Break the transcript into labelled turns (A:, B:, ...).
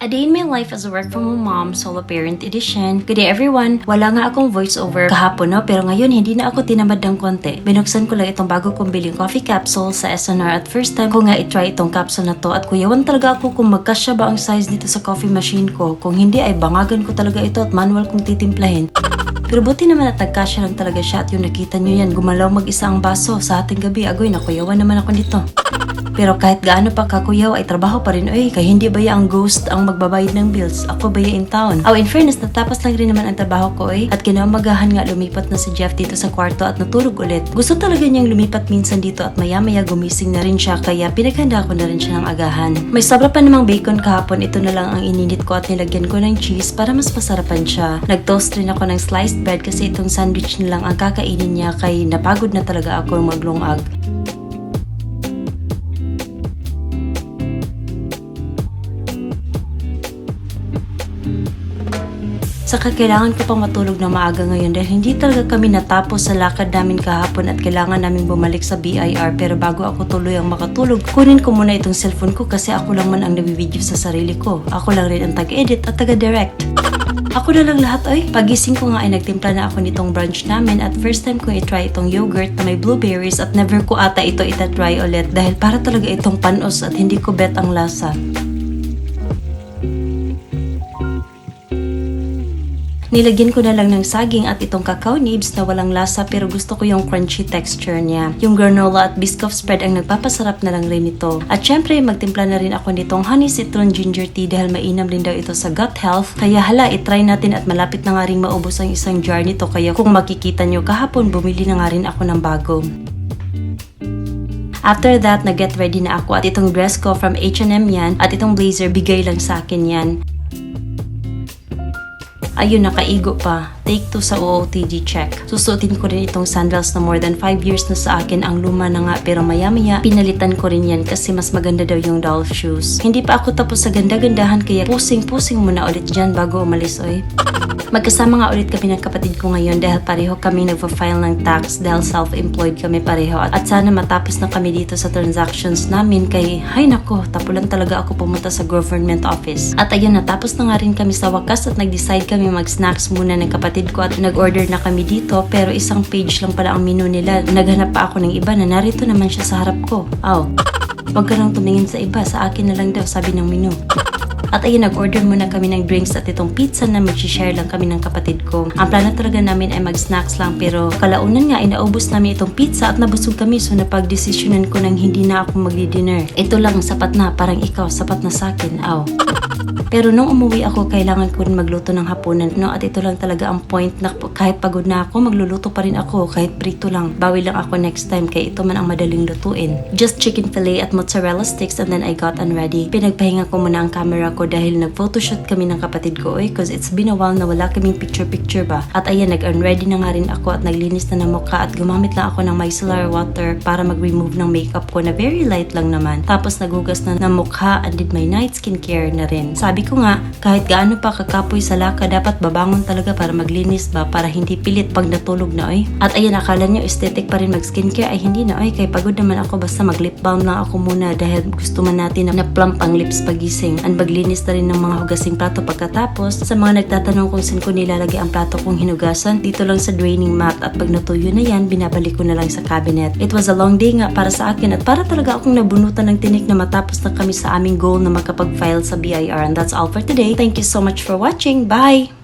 A: A Day in My Life as a Work From Home Mom, Solo Parent Edition. Good day everyone! Wala nga akong voiceover kahapon no, pero ngayon hindi na ako tinamad ng konti. Binuksan ko lang itong bago kong biling coffee capsule sa SNR at first time ko nga itry itong capsule na to at kuyawan talaga ako kung magkasya ba ang size nito sa coffee machine ko. Kung hindi ay bangagan ko talaga ito at manual kong titimplahin. Pero buti naman at nagkasya lang talaga siya at yung nakita nyo yan, gumalaw mag-isa ang baso sa ating gabi. Agoy, nakuyawan naman ako nito. Pero kahit gaano pa kakuyaw ay trabaho pa rin. Kaya hindi ba ang ghost ang magbabayad ng bills? Ako ba in town? In fairness, natapos lang rin naman ang trabaho ko At kinaumagahan nga lumipat na si Jeff dito sa kwarto at natulog ulit. Gusto talaga niyang lumipat minsan dito at maya-maya gumising na rin siya kaya pinaghanda ko na rin siya ng agahan. May sobra pa namang bacon kahapon. Ito na lang ang ininit ko at nilagyan ko ng cheese para mas masarapan siya. Nag-toast rin ako ng sliced bread kasi itong sandwich na lang ang kakainin niya kaya napagod na talaga ako maglungag. Saka kailangan ko pang matulog na maaga ngayon dahil hindi talaga kami natapos sa lakad namin kahapon at kailangan namin bumalik sa BIR. Pero bago ako tuloy ang makatulog, kunin ko muna itong cellphone ko kasi ako lang man ang nabibideo sa sarili ko. Ako lang rin ang taga-edit at taga-direct. Ako na lang lahat Pagising ko nga ay nagtimpla na ako nitong brunch namin at first time ko i-try itong yogurt na may blueberries at never ko ata ito itatry ulit dahil para talaga itong panos at hindi ko bet ang lasa. Nilagyan ko na lang ng saging at itong cacao nibs na walang lasa pero gusto ko yung crunchy texture niya. Yung granola at biscoff spread ang nagpapasarap na lang rin ito. At syempre, magtimpla na rin ako nitong honey citron ginger tea dahil mainam din daw ito sa gut health. Kaya hala, itry natin at malapit na nga rin maubos ang isang jar nito. Kaya kung makikita nyo kahapon, bumili na nga rin ako ng bago. After that, nag-get ready na ako at itong dress ko from H&M yan at itong blazer, bigay lang sa akin yan. Ayun, nakaigo pa. Take 2 sa OOTD check. Susuotin ko rin itong sandals na more than 5 years na sa akin. Ang luma na nga pero maya-maya pinalitan ko rin yan kasi mas maganda daw yung doll shoes. Hindi pa ako tapos sa ganda-gandahan kaya pusing-pusing muna ulit dyan bago umalis Magkasama nga ulit kami ng kapatid ko ngayon dahil pareho kami nagpa-file ng tax dahil self-employed kami pareho at sana matapos na kami dito sa transactions namin kay hay nako, tapulan talaga ako pumunta sa government office. At ayun, natapos na nga rin kami sa wakas at nag-decide kami mag-snacks muna ng kapatid ko at nag-order na kami dito pero isang page lang pala ang menu nila. Naghanap pa ako ng iba na narito naman siya sa harap ko. Wag ka nang tumingin sa iba, sa akin na lang daw sabi ng menu. At ayun, nag-order muna kami ng drinks at itong pizza na mag-share lang kami ng kapatid ko. Ang plano talaga namin ay mag-snacks lang pero kalaunan nga ay naubos namin itong pizza at nabusog kami so napag-desisyonan ko nang hindi na ako magdi-dinner. Ito lang, sapat na, parang ikaw, sapat na sa akin, Pero nung umuwi ako, kailangan ko rin magluto ng hapunan, At ito lang talaga ang point na kahit pagod na ako, magluluto pa rin ako, kahit prito lang. Bawi lang ako next time, kaya ito man ang madaling lutuin. Just chicken fillet at mozzarella sticks and then I got unready. Pinagpahinga ko muna ang camera ko dahil nag-photoshoot kami ng kapatid ko, cause it's been a while na wala kaming picture-picture ba. At ayan, nag-unready na nga rin ako at naglinis na ng mukha at gumamit lang ako ng micellar water para mag-remove ng makeup ko na very light lang naman. Tapos naghugas na ng mukha and did my night skincare na rin. Sabi ko nga, kahit gaano pa kakapoy sa laka, dapat babangon talaga para maglinis ba, para hindi pilit pag natulog na At ayan, akala nyo aesthetic pa rin mag-skincare, ay hindi na kaya pagod naman ako, basta mag-lip balm lang ako muna dahil gusto man natin na plump ang lips pagising. And maglinis na rin ng mga hugasing plato pagkatapos. Sa mga nagtatanong kung saan ko nilalagay ang plato kong hinugasan, dito lang sa draining mat at pag natuyo na yan, binabalik ko na lang sa cabinet. It was a long day nga para sa akin at para talaga akong nabunutan ng tinik na matapos na kami sa aming goal na makapag-file sa BIR. And that's all for today. Thank you so much for watching. Bye!